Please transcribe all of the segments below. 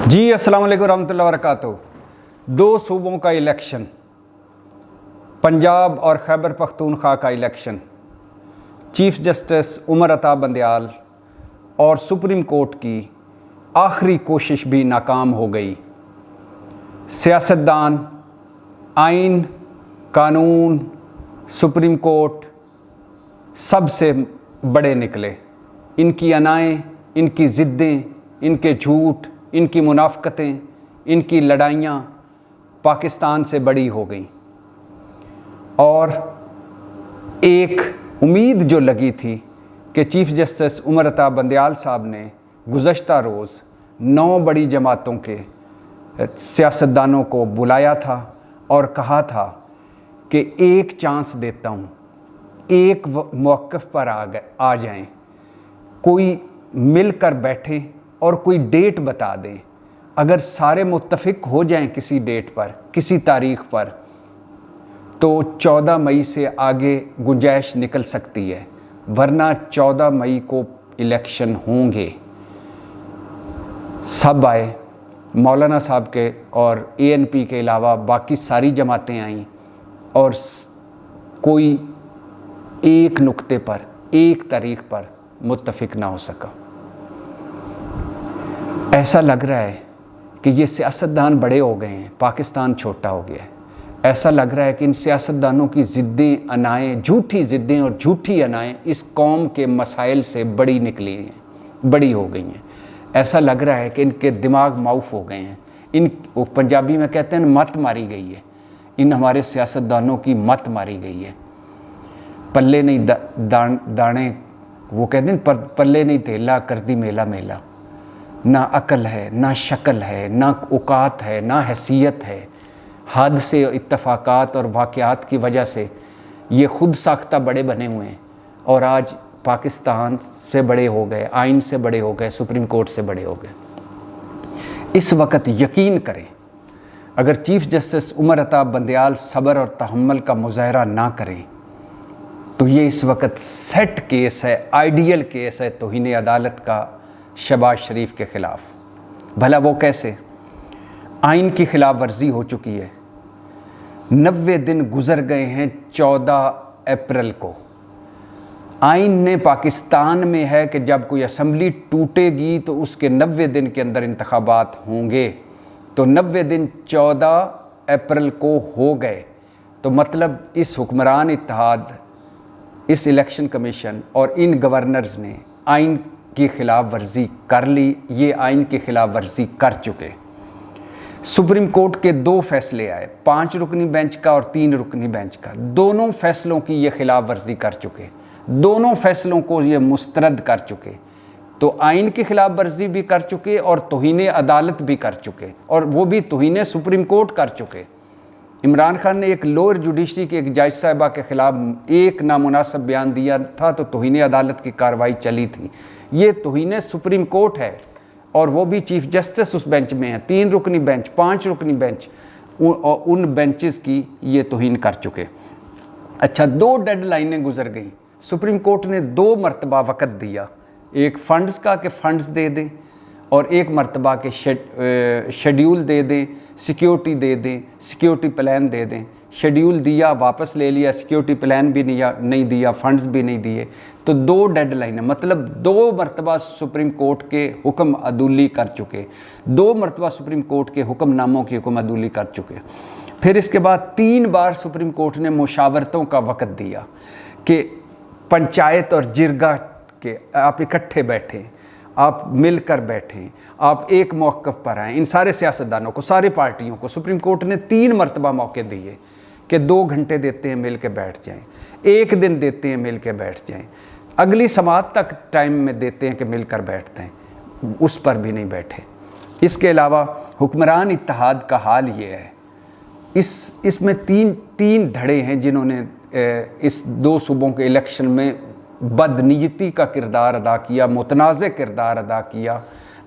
جی السلام علیکم ورحمۃ اللہ وبرکاتہ۔ دو صوبوں کا الیکشن، پنجاب اور خیبر پختونخوا کا election, chief justice Umar Ata Bandial اور سپریم کورٹ کی آخری کوشش بھی ناکام ہو گئی۔ سیاستدان، آئین، قانون، سپریم کورٹ سب سے بڑے نکلے۔ ان کی انائیں، ان کی ضدیں، ان کے جھوٹ، ان کی منافقتیں، ان کی لڑائیاں پاکستان سے بڑی ہو گئیں، اور ایک امید جو لگی تھی کہ چیف جسٹس عمر عطا بندیال صاحب نے گزشتہ روز 9 بڑی جماعتوں کے سیاستدانوں کو بلایا تھا اور کہا تھا کہ ایک چانس دیتا ہوں، ایک موقف پر آ جائیں، کوئی مل کر بیٹھیں اور کوئی ڈیٹ بتا دیں۔ اگر سارے متفق ہو جائیں کسی ڈیٹ پر، کسی تاریخ پر، تو 14 مئی سے آگے گنجائش نکل سکتی ہے، ورنہ 14 مئی کو الیکشن ہوں گے۔ سب آئے، مولانا صاحب کے اور ANP کے علاوہ باقی ساری جماعتیں آئیں، اور کوئی ایک نقطے پر، ایک تاریخ پر متفق نہ ہو سکا۔ ایسا لگ رہا ہے کہ یہ سیاستدان بڑے ہو گئے ہیں، پاکستان چھوٹا ہو گیا ہے۔ ایسا لگ رہا ہے کہ ان سیاستدانوں کی ضدیں، انائیں، جھوٹی ضدیں اور جھوٹی انائیں اس قوم کے مسائل سے بڑی نکلی ہیں، بڑی ہو گئی ہیں۔ ایسا لگ رہا ہے کہ ان کے دماغ معاف ہو گئے ہیں۔ ان پنجابی میں کہتے ہیں مت ماری گئی ہے، ان ہمارے سیاستدانوں کی مت ماری گئی ہے۔ پلے نہیں دانے، وہ کہتے ہیں پلے نہیں تیلا کر دی میلا میلا۔ نہ عقل ہے، نہ شکل ہے، نہ اوقات ہے، نہ حیثیت ہے۔ حد سے اتفاقات اور واقعات کی وجہ سے یہ خود ساختہ بڑے بنے ہوئے ہیں، اور آج پاکستان سے بڑے ہو گئے، آئین سے بڑے ہو گئے، سپریم کورٹ سے بڑے ہو گئے۔ اس وقت یقین کریں، اگر چیف جسٹس عمر عطا بندیال صبر اور تحمل کا مظاہرہ نہ کریں تو یہ اس وقت سیٹ کیس ہے، آئیڈیل کیس ہے توہین عدالت کا شہباز شریف کے خلاف۔ بھلا وہ کیسے؟ آئین کی خلاف ورزی ہو چکی ہے، 90 دن گزر گئے ہیں 14 اپریل کو۔ آئین نے پاکستان میں ہے کہ جب کوئی اسمبلی ٹوٹے گی تو اس کے 90 دن کے اندر انتخابات ہوں گے، تو 90 دن 14 اپریل کو ہو گئے، تو مطلب اس حکمران اتحاد، اس الیکشن کمیشن اور ان گورنرز نے آئین کی خلاف ورزی کر لی، یہ آئین کی خلاف ورزی کر چکے۔ سپریم کورٹ کے 2 فیصلے آئے، 5 رکنی بینچ کا اور 3 رکنی بینچ کا، دونوں فیصلوں کی یہ خلاف ورزی کر چکے، دونوں فیصلوں کو یہ مسترد کر چکے۔ تو آئین کی خلاف ورزی بھی کر چکے اور توہین عدالت بھی کر چکے، اور وہ بھی توہین سپریم کورٹ کر چکے۔ عمران خان نے ایک لوئر جوڈیشری کے ایک جج صاحبہ کے خلاف ایک نامناسب بیان دیا تھا تو توہین عدالت کی کارروائی چلی تھی۔ یہ توہین سپریم کورٹ ہے، اور وہ بھی چیف جسٹس اس بینچ میں ہیں۔ 3 رکنی بینچ، 5 رکنی بینچ، ان بینچز کی یہ توہین کر چکے۔ اچھا، 2 ڈیڈ لائنیں گزر گئیں۔ سپریم کورٹ نے 2 مرتبہ وقت دیا، ایک فنڈز کا کہ فنڈز دے دیں، اور ایک مرتبہ کے شیڈیول دے دیں، سیکیورٹی دے دیں، سیکیورٹی پلان دے دیں۔ شیڈیول دیا، واپس لے لیا، سیکیورٹی پلان بھی نہیں دیا، فنڈز بھی نہیں دیے، تو 2 ڈیڈ لائن ہے، مطلب 2 مرتبہ سپریم کورٹ کے حکم عدولی کر چکے، 2 مرتبہ سپریم کورٹ کے حکم ناموں کی حکم عدولی کر چکے۔ پھر اس کے بعد 3 بار سپریم کورٹ نے مشاورتوں کا وقت دیا کہ پنچایت اور جرگہ کے آپ اکٹھے بیٹھیں، آپ مل کر بیٹھیں، آپ ایک موقف پر آئیں۔ ان سارے سیاستدانوں کو، سارے پارٹیوں کو سپریم کورٹ نے 3 مرتبہ موقع دیے کہ 2 گھنٹے دیتے ہیں، مل کے بیٹھ جائیں، 1 دن دیتے ہیں، مل کے بیٹھ جائیں، اگلی سماعت تک ٹائم میں دیتے ہیں کہ مل کر بیٹھتے ہیں، اس پر بھی نہیں بیٹھے۔ اس کے علاوہ حکمران اتحاد کا حال یہ ہے، اس میں تین دھڑے ہیں جنہوں نے اس 2 صوبوں کے الیکشن میں بدنیتی کا کردار ادا کیا، متنازع کردار ادا کیا،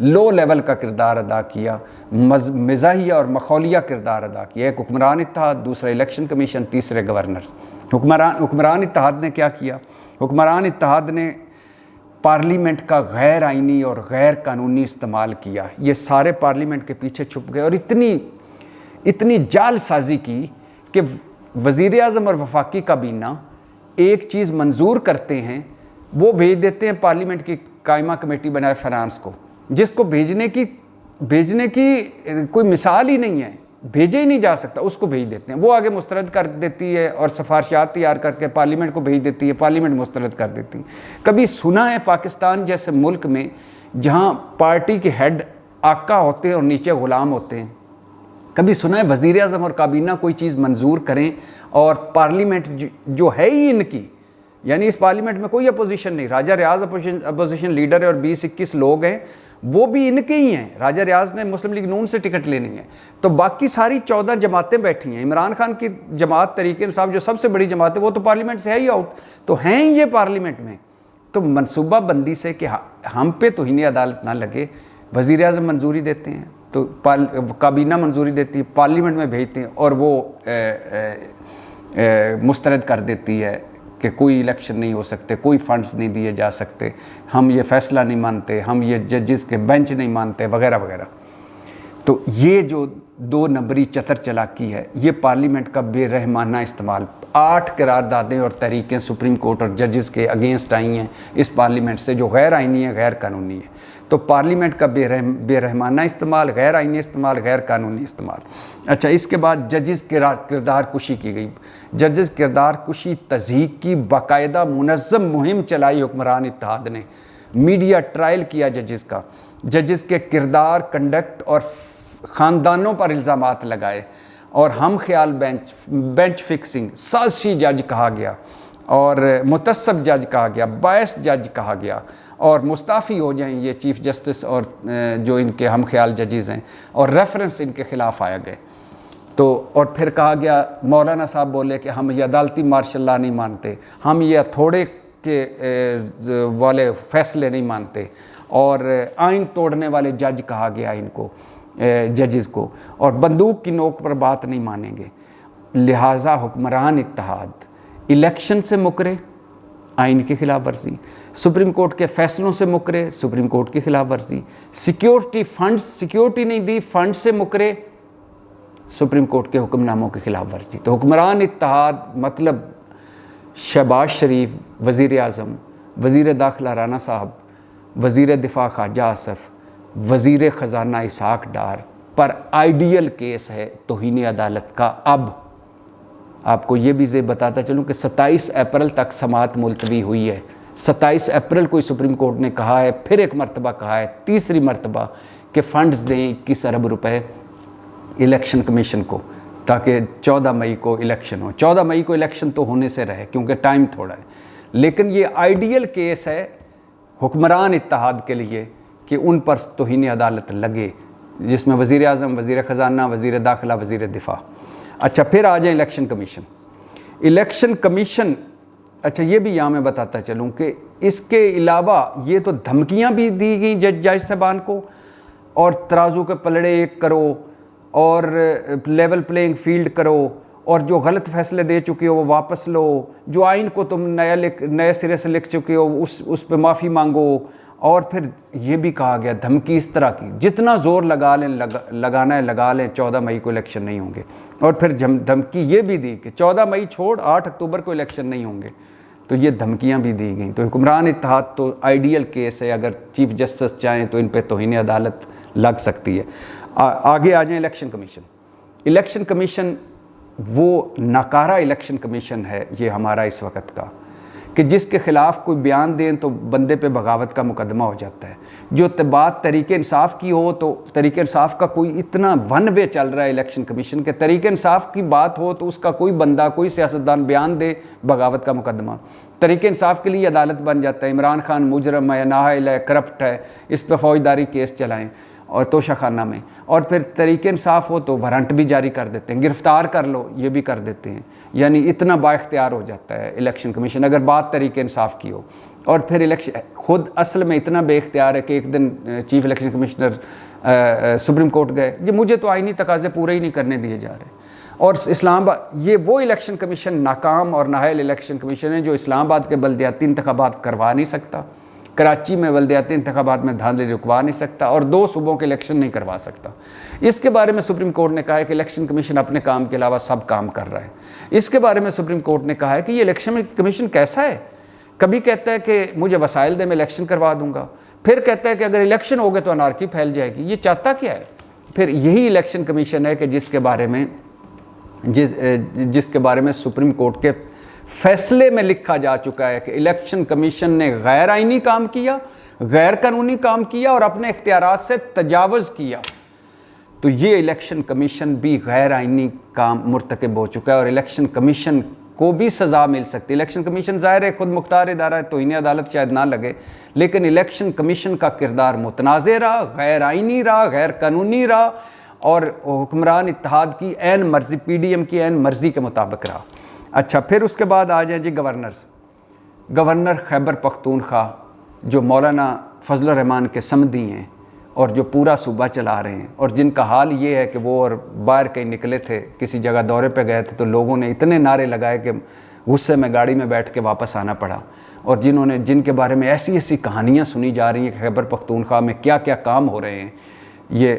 لو لیول کا کردار ادا کیا، مزاحیہ اور مخولیہ کردار ادا کیا۔ ایک حکمران اتحاد، دوسرا الیکشن کمیشن، تیسرے گورنرز۔ حکمران اتحاد نے کیا کیا؟ حکمران اتحاد نے پارلیمنٹ کا غیر آئینی اور غیر قانونی استعمال کیا. یہ سارے پارلیمنٹ کے پیچھے چھپ گئے اور اتنی جال سازی کی کہ وزیر اعظم اور وفاقی کابینہ ایک چیز منظور کرتے ہیں, وہ بھیج دیتے ہیں پارلیمنٹ کی قائمہ کمیٹی بنائے فنانس کو, جس کو بھیجنے کی کوئی مثال ہی نہیں ہے, بھیجے ہی نہیں جا سکتا, اس کو بھیج دیتے ہیں. وہ آگے مسترد کر دیتی ہے اور سفارشات تیار کر کے پارلیمنٹ کو بھیج دیتی ہے, پارلیمنٹ مسترد کر دیتی ہے. کبھی سنا ہے پاکستان جیسے ملک میں جہاں پارٹی کے ہیڈ آقا ہوتے ہیں اور نیچے غلام ہوتے ہیں, کبھی سنا ہے وزیر اعظم اور کابینہ کوئی چیز منظور کریں اور پارلیمنٹ جو ہے ہی ان کی, یعنی اس پارلیمنٹ میں کوئی اپوزیشن نہیں, راجہ ریاض اپوزیشن لیڈر ہے اور 20-21 لوگ ہیں, وہ بھی ان کے ہی ہیں. راجہ ریاض نے مسلم لیگ نون سے ٹکٹ لینی ہے, تو باقی ساری 14 جماعتیں بیٹھی ہیں. عمران خان کی جماعت تحریک انصاف جو سب سے بڑی جماعت ہے وہ تو پارلیمنٹ سے ہے ہی آؤٹ, تو ہیں ہی یہ پارلیمنٹ میں. تو منصوبہ بندی سے کہ ہم پہ توہین عدالت نہ لگے, وزیر اعظم منظوری دیتے ہیں تو کابینہ منظوری دیتی ہے, پارلیمنٹ میں بھیجتے ہیں اور وہ مسترد کر دیتی ہے کہ کوئی الیکشن نہیں ہو سکتے, کوئی فنڈز نہیں دیے جا سکتے, ہم یہ فیصلہ نہیں مانتے, ہم یہ ججز کے بینچ نہیں مانتے, وغیرہ وغیرہ. تو یہ جو 2 نمبری چتر چلاکی ہے, یہ پارلیمنٹ کا بے رحمانہ استعمال. 8 قراردادیں اور تحریکیں سپریم کورٹ اور ججز کے اگینسٹ آئی ہیں اس پارلیمنٹ سے, جو غیر آئینی ہے, غیر قانونی ہے. تو پارلیمنٹ کا بے رحمانہ استعمال, غیر آئینی استعمال, غیر قانونی استعمال. اچھا, اس کے بعد ججز کردار کشی کی گئی. ججز کردار کشی تضحیک کی باقاعدہ منظم مہم چلائی حکمران اتحاد نے, میڈیا ٹرائل کیا ججز کا, ججز کے کردار, کنڈکٹ اور خاندانوں پر الزامات لگائے, اور ہم خیال بینچ فکسنگ, سازشی جج کہا گیا اور متعصب جج کہا گیا, باعث جج کہا گیا, اور مستعفی ہو جائیں یہ چیف جسٹس اور جو ان کے ہم خیال ججز ہیں, اور ریفرنس ان کے خلاف آیا گئے. تو اور پھر کہا گیا, مولانا صاحب بولے کہ ہم یہ عدالتی مارشل لا نہیں مانتے, ہم یہ تھوڑے کے والے فیصلے نہیں مانتے, اور آئین توڑنے والے جج کہا گیا ان کو, ججز کو, اور بندوق کی نوک پر بات نہیں مانیں گے. لہٰذا حکمران اتحاد الیکشن سے مکرے, آئین کی خلاف ورزی, سپریم کورٹ کے فیصلوں سے مکرے, سپریم کورٹ کی خلاف ورزی, سیکیورٹی نہیں دی, فنڈ سے مکرے, سپریم کورٹ کے حکم ناموں کی خلاف ورزی. تو حکمران اتحاد مطلب شہباز شریف وزیر اعظم, وزیر داخلہ رانا صاحب, وزیر دفاع خواجہ آصف, وزیر خزانہ اسحاق ڈار پر آئیڈیل کیس ہے توہین عدالت کا. اب آپ کو یہ بھی بتاتا چلوں کہ 27 اپریل تک سماعت ملتوی ہوئی ہے. 27 اپریل کو سپریم کورٹ نے کہا ہے, پھر ایک مرتبہ کہا ہے, تیسری مرتبہ, کہ فنڈز دیں 21 ارب روپے الیکشن کمیشن کو, تاکہ 14 مئی کو الیکشن ہو. 14 مئی کو الیکشن تو ہونے سے رہے کیونکہ ٹائم تھوڑا ہے, لیکن یہ آئیڈیل کیس ہے حکمران اتحاد کے لیے کہ ان پر توہین عدالت لگے, جس میں وزیر اعظم, وزیر خزانہ, وزیر داخلہ, وزیر دفاع. اچھا, پھر آ جائیں الیکشن کمیشن. اچھا, یہ بھی یہاں میں بتاتا چلوں کہ اس کے علاوہ یہ تو دھمکیاں بھی دی گئیں جج صاحبان کو, اور ترازو کے پلڑے ایک کرو, اور لیول پلینگ فیلڈ کرو, اور جو غلط فیصلے دے چکے ہو وہ واپس لو, جو آئین کو تم نئے سرے سے لکھ چکے ہو اس پہ معافی مانگو. اور پھر یہ بھی کہا گیا دھمکی اس طرح کی, جتنا زور لگانا ہے لگا لیں, 14 مئی کو الیکشن نہیں ہوں گے. اور پھر دھمکی یہ بھی دی کہ 14 مئی چھوڑ 8 اکتوبر کو الیکشن نہیں ہوں گے. تو یہ دھمکیاں بھی دی گئیں. تو حکمران اتحاد تو آئیڈیل کیس ہے, اگر چیف جسٹس چاہیں تو ان پہ توہین عدالت لگ سکتی ہے. آگے آ جائیں الیکشن کمیشن وہ ناکارہ الیکشن کمیشن ہے یہ ہمارا اس وقت کا, کہ جس کے خلاف کوئی بیان دیں تو بندے پہ بغاوت کا مقدمہ ہو جاتا ہے. جو بات تحریک انصاف کی ہو تو تحریک انصاف کا کوئی اتنا ون وے چل رہا ہے الیکشن کمیشن کے, تحریک انصاف کی بات ہو تو اس کا کوئی بندہ, کوئی سیاستدان بیان دے, بغاوت کا مقدمہ. تحریک انصاف کے لیے عدالت بن جاتا ہے, عمران خان مجرم ہے, نااہل ہے, کرپٹ ہے, اس پہ فوجداری کیس چلائیں اور توشہ خانہ میں. اور پھر تحریک انصاف ہو تو وارنٹ بھی جاری کر دیتے ہیں, گرفتار کر لو, یہ بھی کر دیتے ہیں. یعنی اتنا با اختیار ہو جاتا ہے الیکشن کمیشن اگر بات تحریک انصاف کی ہو. اور پھر الیکشن خود اصل میں اتنا بے اختیار ہے کہ ایک دن chief election commissioner supreme court گئے, جی مجھے تو آئینی تقاضے پورے ہی نہیں کرنے دیے جا رہے. اور اسلام آباد, یہ وہ الیکشن کمیشن ناکام اور نااہل الیکشن کمیشن ہے جو اسلام آباد کے بلدیاتی انتخابات کروا نہیں سکتا, کراچی میں بلدیاتی انتخابات میں دھاندلی رکوا نہیں سکتا اور 2 صوبوں کے الیکشن نہیں کروا سکتا۔ اس کے بارے میں سپریم کورٹ نے کہا ہے کہ الیکشن کمیشن اپنے کام کے علاوہ سب کام کر رہا ہے۔ اس کے بارے میں سپریم کورٹ نے کہا ہے کہ یہ الیکشن کمیشن کیسا ہے، کبھی کہتا ہے کہ مجھے وسائل دے میں الیکشن کروا دوں گا، پھر کہتا ہے کہ اگر الیکشن ہو گئے تو انارکی پھیل جائے گی۔ یہ چاہتا کیا ہے؟ پھر یہی الیکشن کمیشن ہے کہ جس کے بارے میں سپریم کورٹ کے فیصلے میں لکھا جا چکا ہے کہ الیکشن کمیشن نے غیر آئینی کام کیا، غیر قانونی کام کیا اور اپنے اختیارات سے تجاوز کیا۔ تو یہ الیکشن کمیشن بھی غیر آئینی کام مرتکب ہو چکا ہے اور الیکشن کمیشن کو بھی سزا مل سکتی ہے۔ الیکشن کمیشن ظاہر ہے خود مختار ادارہ ہے، توہین عدالت شاید نہ لگے، لیکن الیکشن کمیشن کا کردار متنازع رہا، غیر آئینی رہا، غیر قانونی رہا اور حکمران اتحاد کی عین مرضی، پی ڈی ایم کی عین مرضی کے مطابق رہا۔ اچھا، پھر اس کے بعد آ جائیں جی گورنر خیبر پختونخوا جو مولانا فضل الرحمان کے سمدھی ہیں اور جو پورا صوبہ چلا رہے ہیں، اور جن کا حال یہ ہے کہ وہ اور باہر کہیں نکلے تھے، کسی جگہ دورے پہ گئے تھے تو لوگوں نے اتنے نعرے لگائے کہ غصے میں گاڑی میں بیٹھ کے واپس آنا پڑا، اور جن کے بارے میں ایسی کہانیاں سنی جا رہی ہیں کہ خیبر پختونخوا میں کیا کیا کام ہو رہے ہیں۔ یہ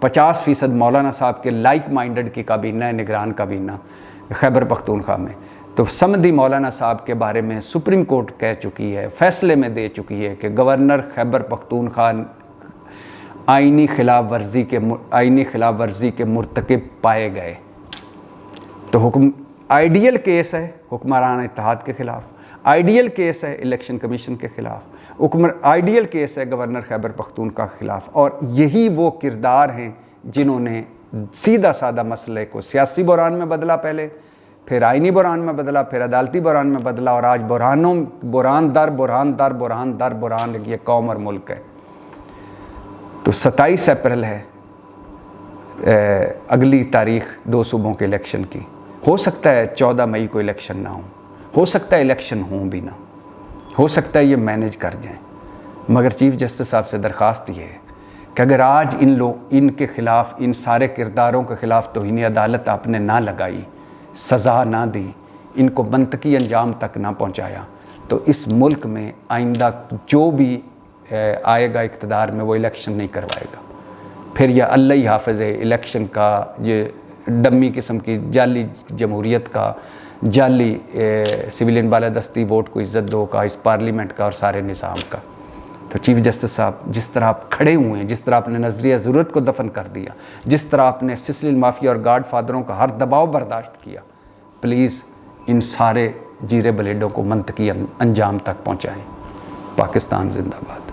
50% مولانا صاحب کے لائک مائنڈڈ کی کابینہ ہے، نگران کابینہ خیبر پختونخوا میں۔ تو سمدھی مولانا صاحب کے بارے میں سپریم کورٹ کہہ چکی ہے، فیصلے میں دے چکی ہے کہ گورنر خیبر پختونخوا آئینی خلاف ورزی کے مرتکب پائے گئے۔ تو آئیڈیل کیس ہے حکمران اتحاد کے خلاف، آئیڈیل کیس ہے الیکشن کمیشن کے خلاف، آئیڈیل کیس ہے گورنر خیبر پختونخوا کے خلاف، اور یہی وہ کردار ہیں جنہوں نے سیدھا سادہ مسئلے کو سیاسی بحران میں بدلا، پہلے پھر آئینی بحران میں بدلا، پھر عدالتی بحران میں بدلا، اور آج بحران در بحران یہ قوم اور ملک ہے۔ تو 27 اپریل ہے اگلی تاریخ 2 صوبوں کے الیکشن کی۔ ہو سکتا ہے 14 مئی کو الیکشن نہ ہو سکتا ہے الیکشن ہوں بھی نہ، ہو سکتا ہے یہ مینیج کر جائیں، مگر چیف جسٹس صاحب سے درخواست یہ ہے کہ اگر آج ان کے خلاف، ان سارے کرداروں کے خلاف توہین عدالت آپ نے نہ لگائی، سزا نہ دی، ان کو منطقی انجام تک نہ پہنچایا، تو اس ملک میں آئندہ جو بھی آئے گا اقتدار میں وہ الیکشن نہیں کروائے گا۔ پھر یہ اللہ ہی حافظ ہے الیکشن کا، یہ ڈمی قسم کی جعلی جمہوریت کا، جعلی سویلین بالادستی ووٹ کو عزت دو کا، اس پارلیمنٹ کا اور سارے نظام کا۔ تو چیف جسٹس صاحب، جس طرح آپ کھڑے ہوئے ہیں، جس طرح آپ نے نظریہ ضرورت کو دفن کر دیا، جس طرح آپ نے سسلین مافیا اور گاڈ فادروں کا ہر دباؤ برداشت کیا، پلیز ان سارے جیرے بلیڈوں کو منطقی انجام تک پہنچائیں۔ پاکستان زندہ باد۔